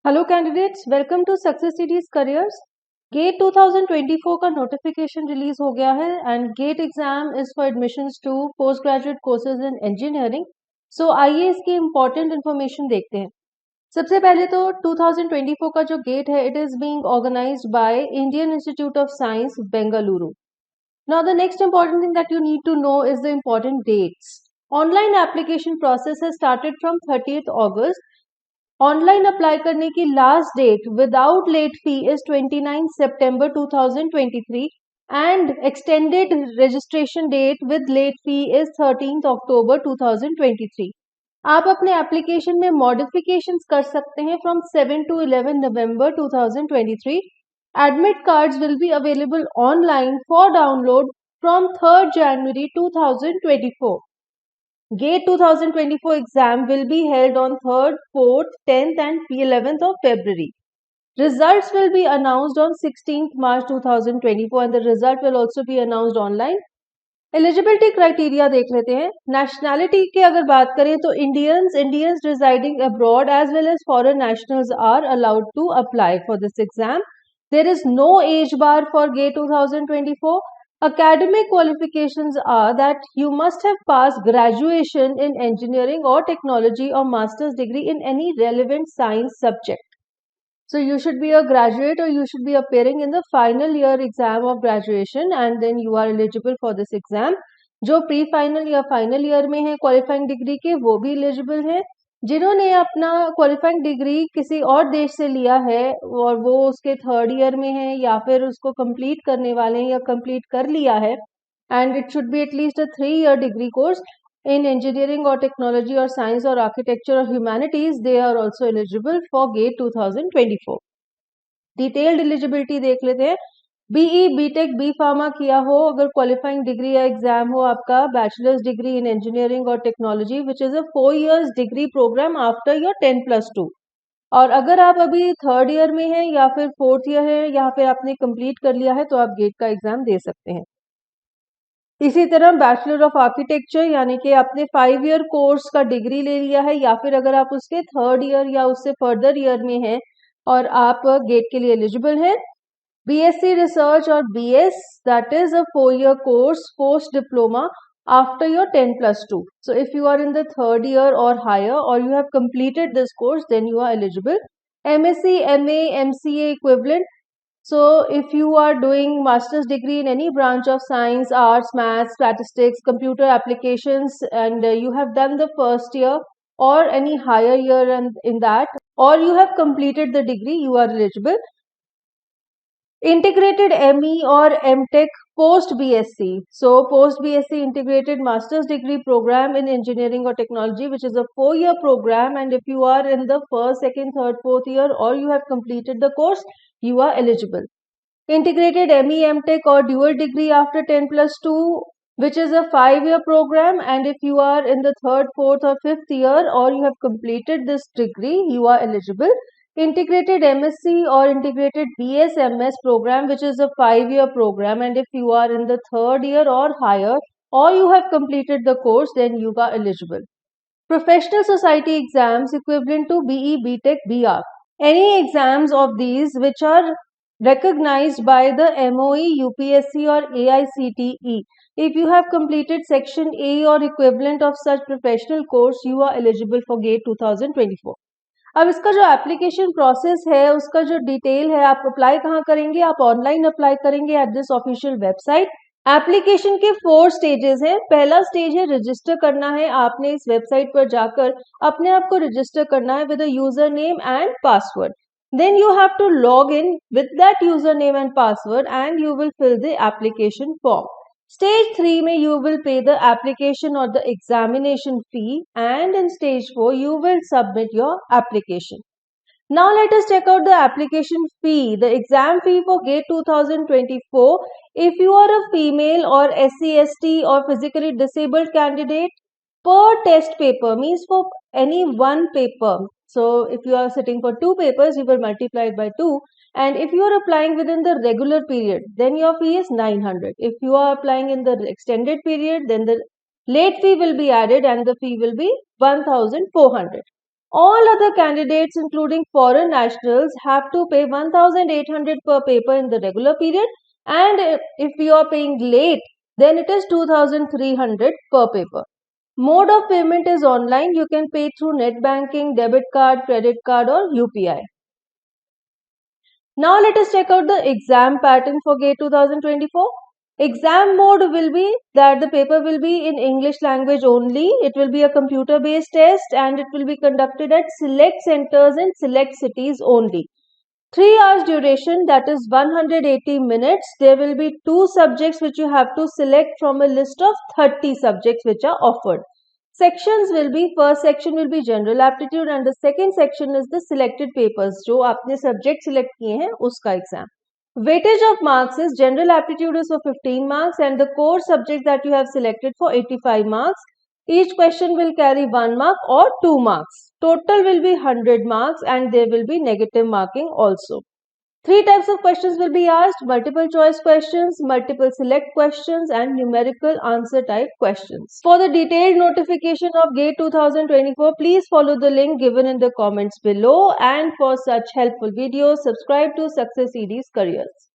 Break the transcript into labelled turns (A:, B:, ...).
A: Hello candidates, welcome to success series careers. GATE 2024 का notification release हो गया है and GATE exam is for admissions to post graduate courses in engineering. So आइए इसकी important information देखते हैं। सबसे पहले तो 2024 का जो गेट है it is being organised by Indian Institute of Science Bengaluru. Now the next important thing that you need to know is the important dates. Online application process has started from 30th August. Online apply करने की last date without late fee is 29 September 2023 and extended registration date with late fee is 13 October 2023। आप अपने application में modifications कर सकते हैं from 7 to 11 November 2023। Admit cards will be available online for download from 3 January 2024। GATE 2024 exam will be held on 3rd, 4th, 10th and 11th of February. Results will be announced on 16th March 2024 and the result will also be announced online. Eligibility criteria देख लेते हैं। Nationality की अगर बात करें तो Indians residing abroad as well as foreign nationals are allowed to apply for this exam. There is no age bar for GATE 2024. Academic qualifications are that you must have passed graduation in engineering or technology or master's degree in any relevant science subject. So you should be a graduate or you should be appearing in the final year exam of graduation and then you are eligible for this exam. जो pre final या final year में है qualifying degree के वो भी eligible है। जिन्होंने अपना क्वालिफाइंग डिग्री किसी और देश से लिया है और वो उसके थर्ड ईयर में है या फिर उसको कंप्लीट करने वाले हैं या कंप्लीट कर लिया है and it should be at least a 3 year degree course in engineering or technology or science or architecture or humanities, they are also eligible for GATE 2024. Detailed eligibility देख लेते हैं। बीई बीटेक बी फार्मा किया हो, अगर qualifying degree या exam हो आपका bachelors degree in engineering और technology which is a 4 years degree program after your 10+2, और अगर आप अभी थर्ड ईयर में हैं या फिर फोर्थ ईयर है या फिर आपने कंप्लीट कर लिया है तो आप गेट का एग्जाम दे सकते हैं। इसी तरह बैचलर ऑफ आर्किटेक्चर यानी कि आपने 5 year कोर्स का डिग्री ले लिया है या फिर अगर आप उसके थर्ड ईयर या उससे फर्दर ईयर में हैं और आप गेट के लिए एलिजिबल हैं। बीएससी रिसर्च और BS that is a 4 year course post diploma after your 10+2. So if you are in the third year or higher or you have completed this course then you are eligible. MSc, MA, MCA equivalent. So if you are doing master's degree in any branch of science, arts, maths, statistics, computer applications and you have done the first year or any higher year in that or you have completed the degree, you are eligible. Integrated ME or MTech post BSc. So post BSc integrated master's degree program in engineering or technology which is a 4 year program and if you are in the first, second, third, fourth year or you have completed the course, you are eligible. Integrated ME MTech or dual degree after 10+2 which is a 5 year program and if you are in the third, fourth or fifth year or you have completed this degree, you are eligible. Integrated MSc or integrated BSMS program which is a 5 year program and if you are in the third year or higher or you have completed the course then you are eligible. Professional society exams equivalent to BE, BTech, BR. Any exams of these which are recognized by the MOE, UPSC or AICTE. If you have completed section A or equivalent of such professional course, you are eligible for GATE 2024. अब इसका जो application process है उसका जो detail है, आप apply कहाँ करेंगे, आप ऑनलाइन अप्लाई करेंगे at this official website. Application के 4 स्टेजेस हैं। पहला स्टेज है रजिस्टर करना है, आपने इस वेबसाइट पर जाकर अपने आप को रजिस्टर करना है with a user name and password. Then you have to log in with that username and password and you will fill the application form. Stage 3 में you will pay the application or the examination fee and in stage 4 you will submit your application. Now let us check out the application fee. The exam fee for GATE 2024, if you are a female or SC, ST or physically disabled candidate, per test paper means for any one paper. So if you are sitting for 2 papers, you will multiply it by 2. And if you are applying within the regular period, then your fee is 900. If you are applying in the extended period, then the late fee will be added and the fee will be 1400. All other candidates, including foreign nationals, have to pay 1,800 per paper in the regular period, and if you are paying late, then it is 2,300 per paper. Mode of payment is online. You can pay through net banking, debit card, credit card, or UPI. Now let us check out the exam pattern for GATE 2024. Exam mode will be that the paper will be in English language only. It will be a computer based test and it will be conducted at select centers in select cities only. 3 hours duration, that is 180 minutes. There will be 2 subjects which you have to select from a list of 30 subjects which are offered. Sections will be, first section will be general aptitude and the second section is the selected papers जो आपने subject select किए हैं उसका exam. Weightage of marks is general aptitude is for 15 marks and the core subject that you have selected for 85 marks. Each question will carry 1 mark or 2 marks. Total will be 100 marks and there will be negative marking also. 3 types of questions will be asked: multiple choice questions, multiple select questions, and numerical answer type questions. For the detailed notification of GATE 2024, please follow the link given in the comments below. And for such helpful videos, subscribe to Success CD's Careers.